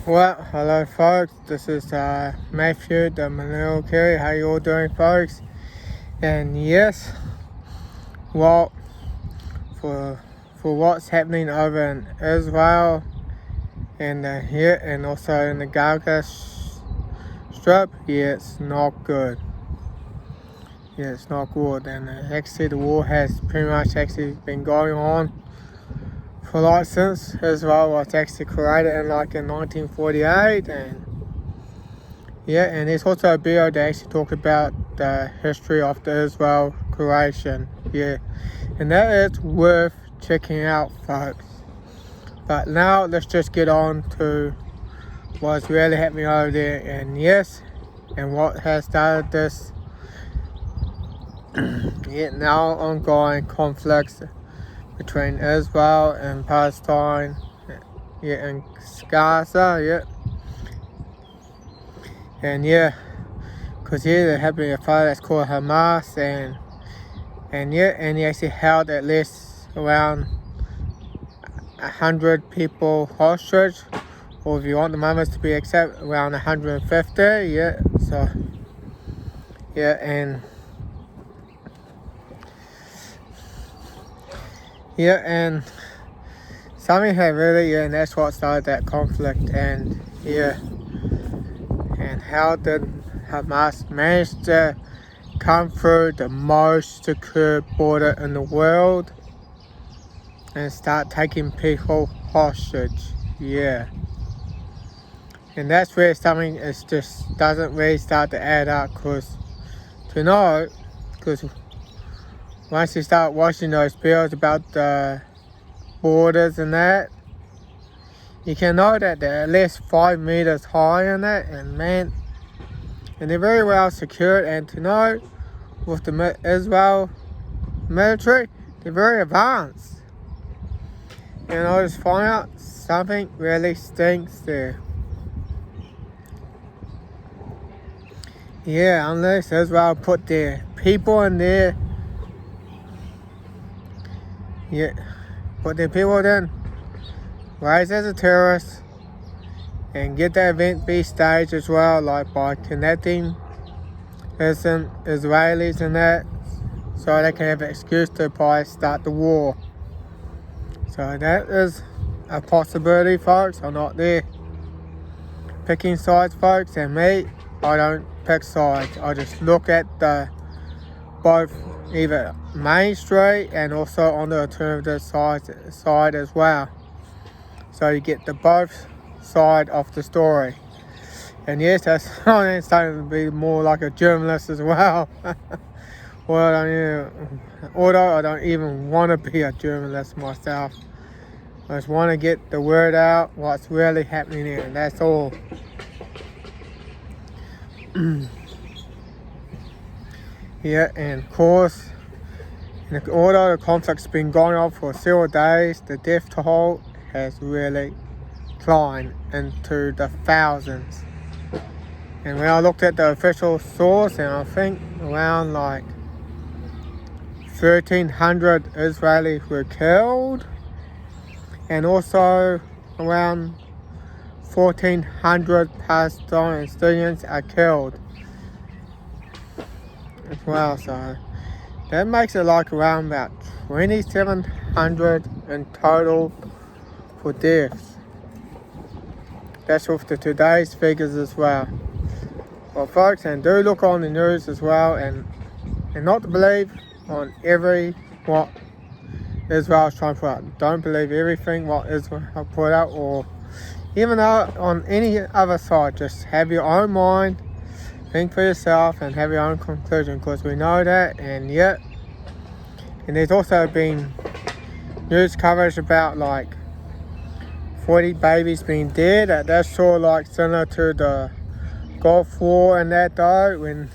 Well, hello folks, this is Matthew, the Millennial Carry. How you all doing, folks? And yes, well, for what's happening over in Israel and here and also in the Gaza Strip, yeah, it's not good. Yeah, it's not good. And actually the war has pretty much actually been going on for like since Israel was actually created in 1948, and yeah, and there's also a video that actually talked about the history of the Israel creation, yeah, and that is worth checking out, folks. But now let's just get on to what's really happening over there, and yes, and what has started this yet now ongoing conflicts between Israel and Palestine, yeah, and Gaza, yeah, and yeah, because here they're having a fight that's called Hamas, and yeah, and he actually held at least around 100 people hostage, or if you want the numbers to be exact, around 150, yeah, so, yeah, and yeah, and something had really, yeah, and that's what started that conflict, and yeah, and how did Hamas manage to come through the most secure border in the world and start taking people hostage, yeah. And that's where something is just doesn't really start to add up, because once you start watching those videos about the borders and that, you can know that they're at least 5 meters high in that, and man, and they're very well secured, and to know with the Israel military, they're very advanced. And I just find out something really stinks there. Yeah, unless Israel put their people in there, yeah, put their people in, rise as a terrorist, and get the event be staged as well, like by connecting some Israelis and that, so they can have an excuse to probably start the war. So that is a possibility, folks. I'm not there picking sides, folks, and me, I don't pick sides. I just look at the both either main street and also on the alternative side as well. So you get the both side of the story. And yes, that's I'm starting to be more like a journalist as well. Although I don't even want to be a journalist myself. I just want to get the word out, what's really happening here, and that's all. Yeah, and of course, although the conflict's been going on for several days, the death toll has really climbed into the thousands. And when I looked at the official source, and I think around 1,300 Israelis were killed, and also around 1,400 Palestinians are killed as well. So that makes it around about 2,700 in total for deaths. That's with the today's figures as well. Well, folks, and do look on the news as well, and not to believe on every what Israel's trying to put out. Don't believe everything what Israel put out, or even on any other side. Just have your own mind, think for yourself, and have your own conclusion, because we know that. And yet, and there's also been news coverage about 40 babies being dead. That's sort of similar to the Gulf War and that, though, when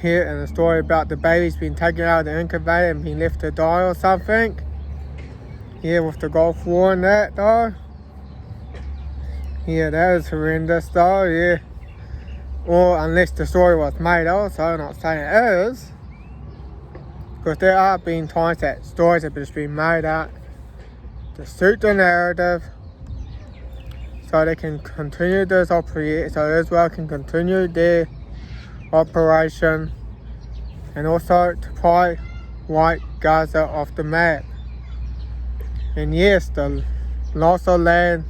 here and the story about the babies being taken out of the incubator and being left to die or something. Yeah, with the Gulf War and that, though. Yeah, that is horrendous, though, yeah. Or unless the story was made also, I'm not saying it is. Because there are been times that stories have just been made out to suit the narrative, so they can continue this operation, so Israel can continue their operation, and also to probably wipe Gaza off the map. And yes, the loss of land,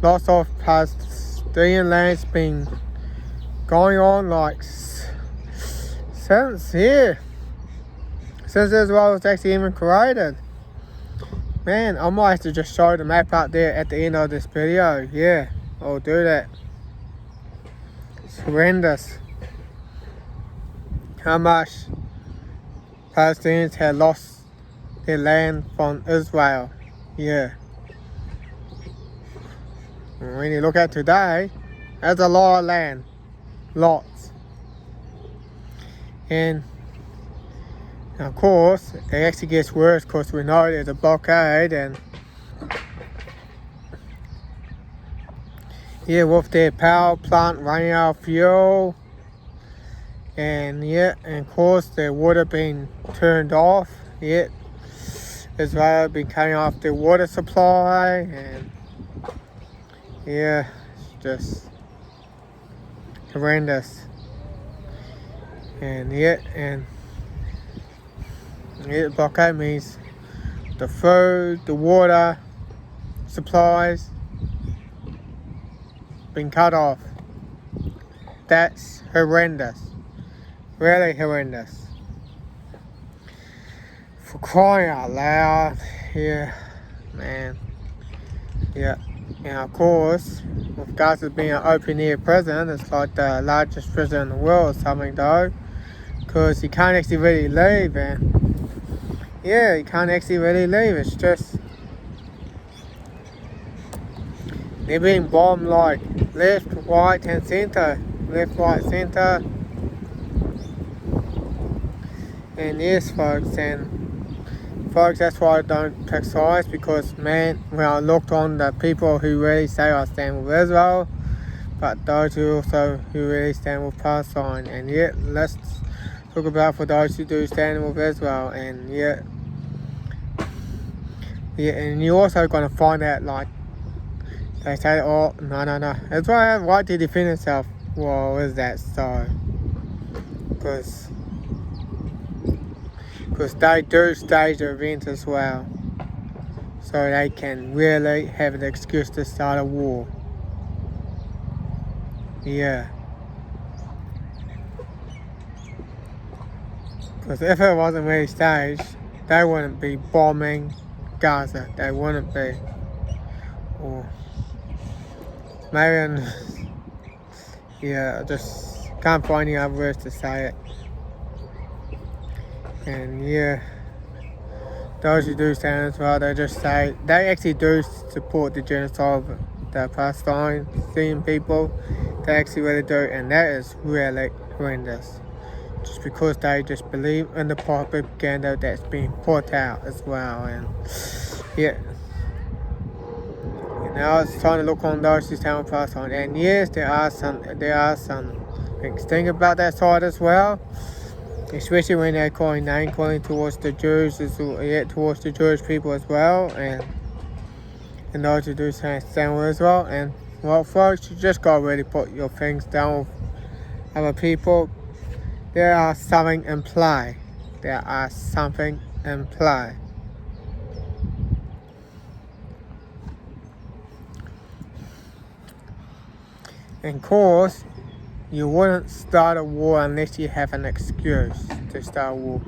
loss of Palestinian land's been going on like since Israel was actually even created. Man, I might have to just show the map out there at the end of this video. Yeah, I'll do that. It's horrendous how much Palestinians had lost their land from Israel. Yeah. And when you look at today, that's a lot of land. Lots. And of course, it actually gets worse because we know there's a blockade, and yeah, with their power plant running out of fuel, and yeah, and of course their water being turned off. Yeah, Israel been cutting off their water supply, and yeah, it's just horrendous. And yeah, blockade means the food, the water supplies been cut off. That's horrendous. Really horrendous. For crying out loud. Yeah, man. Yeah. And of course, with Gaza being an open-air prison, it's like the largest prison in the world or something though. Because you can't actually really leave, and yeah, you can't actually really leave. It's just they're being bombed like left, right, and center. Left, right, center. And yes, folks, that's why I don't take sides, because man, when I looked on the people who really say I stand with Israel, but those who really stand with Palestine, and yet let's talk about for those who do stand with Israel, and yeah, and you're also gonna find out like they say, oh no, Israel has a right to defend itself. Well, is that so? Because they do stage the events as well, so they can really have an excuse to start a war. Yeah. Because if it wasn't really staged, they wouldn't be bombing Gaza. They wouldn't be. Or maybe, yeah, I just can't find any other words to say it. And yeah, those who do stand as well, they just say, they actually do support the genocide of the Palestinian people. They actually really do, and that is really horrendous. Just because they just believe in the propaganda that's being put out as well. And yeah, now it's time to look on those who stand with Palestine. And yes, there are some things to think about that side as well, especially when they're name calling towards the Jews, towards the Jewish people as well, and those who do stand with Israel. And well, folks, you just gotta really put your things down with other people. There are something in play. There are something in play. And of course, you wouldn't start a war unless you have an excuse to start a war.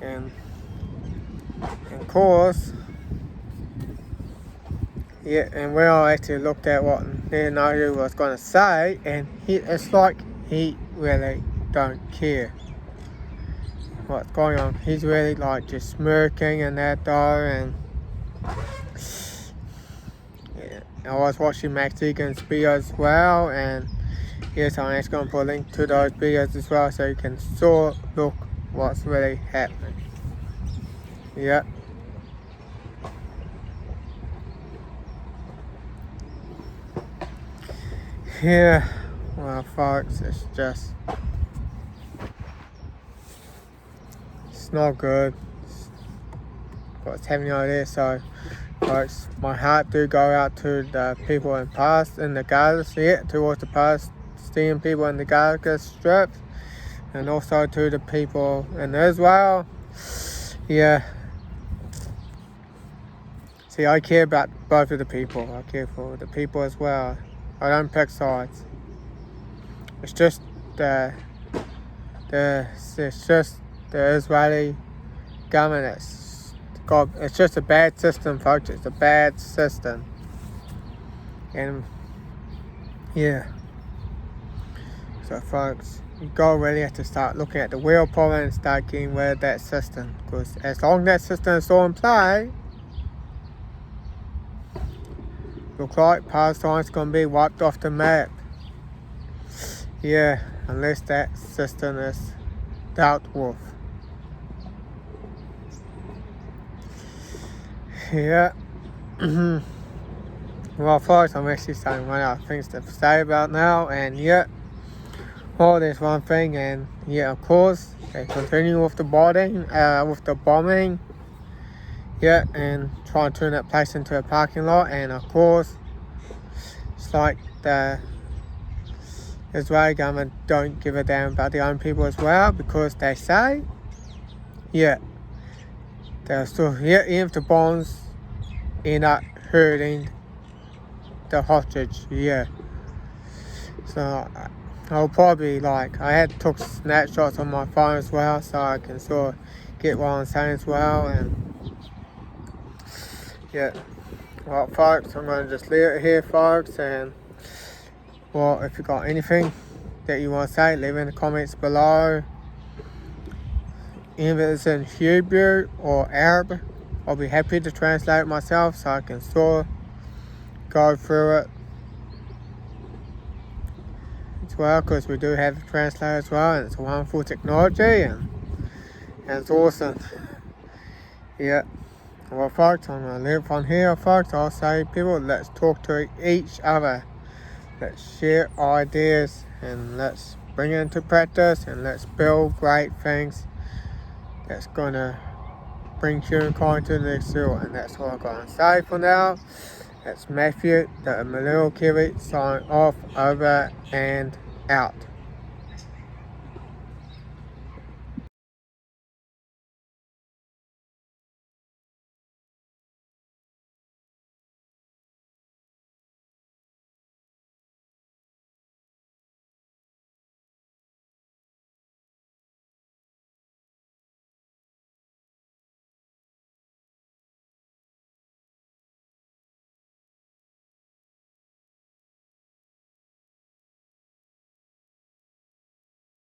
And of course, yeah, and when I actually looked at what Netanyahu was going to say, and it's like he really don't care what's going on. He's really like just smirking and that though, and yeah, I was watching Max Egan's videos as well, and yes, I'm just going to put a link to those videos as well, so you can sort of look what's really happening. Yeah. Yeah, well folks, it's not good what's happening over there. So folks, my heart do go out to the people in the Gaza, towards the Palestinian people in the Gaza Strip, and also to the people in Israel. Yeah. See, I care about both of the people. I care for the people as well. I don't pick sides. It's just the Israeli government. It's just a bad system, folks. It's a bad system. And yeah. So folks, you really have to start looking at the real problem and start getting rid of that system. Because as long as that system is still in play, looks like Palestine's going to be wiped off the map. Yeah, unless that system is dealt with. Yeah. Well, folks, I'm actually starting to run out of things to say about now, and yeah, well, there's one thing, and yeah, of course, they continue with the bombing, yeah, and try to turn that place into a parking lot, and of course, it's like the Israeli government don't give a damn about their own people as well, because they say, yeah, they'll still, yeah, even if the bombs end up hurting the hostage, yeah. So I'll probably I took snapshots on my phone as well, so I can sort of get what I'm saying as well, and yeah. Well, folks, I'm going to just leave it here, folks, and well, if you got anything that you want to say, leave it in the comments below. Even if it's in Hebrew or Arabic, I'll be happy to translate it myself so I can sort of go through it as well, because we do have a translator as well, and it's a wonderful technology, and it's awesome. Yeah. Well, folks, I'm going to leave it from here, folks. I'll say, people, let's talk to each other. Let's share ideas, and let's bring it into practice, and let's build great things that's going to bring humankind to the next level. And that's what I'm going to say for now. That's Matthew, the Millennial Kiwi, signing off, over and out.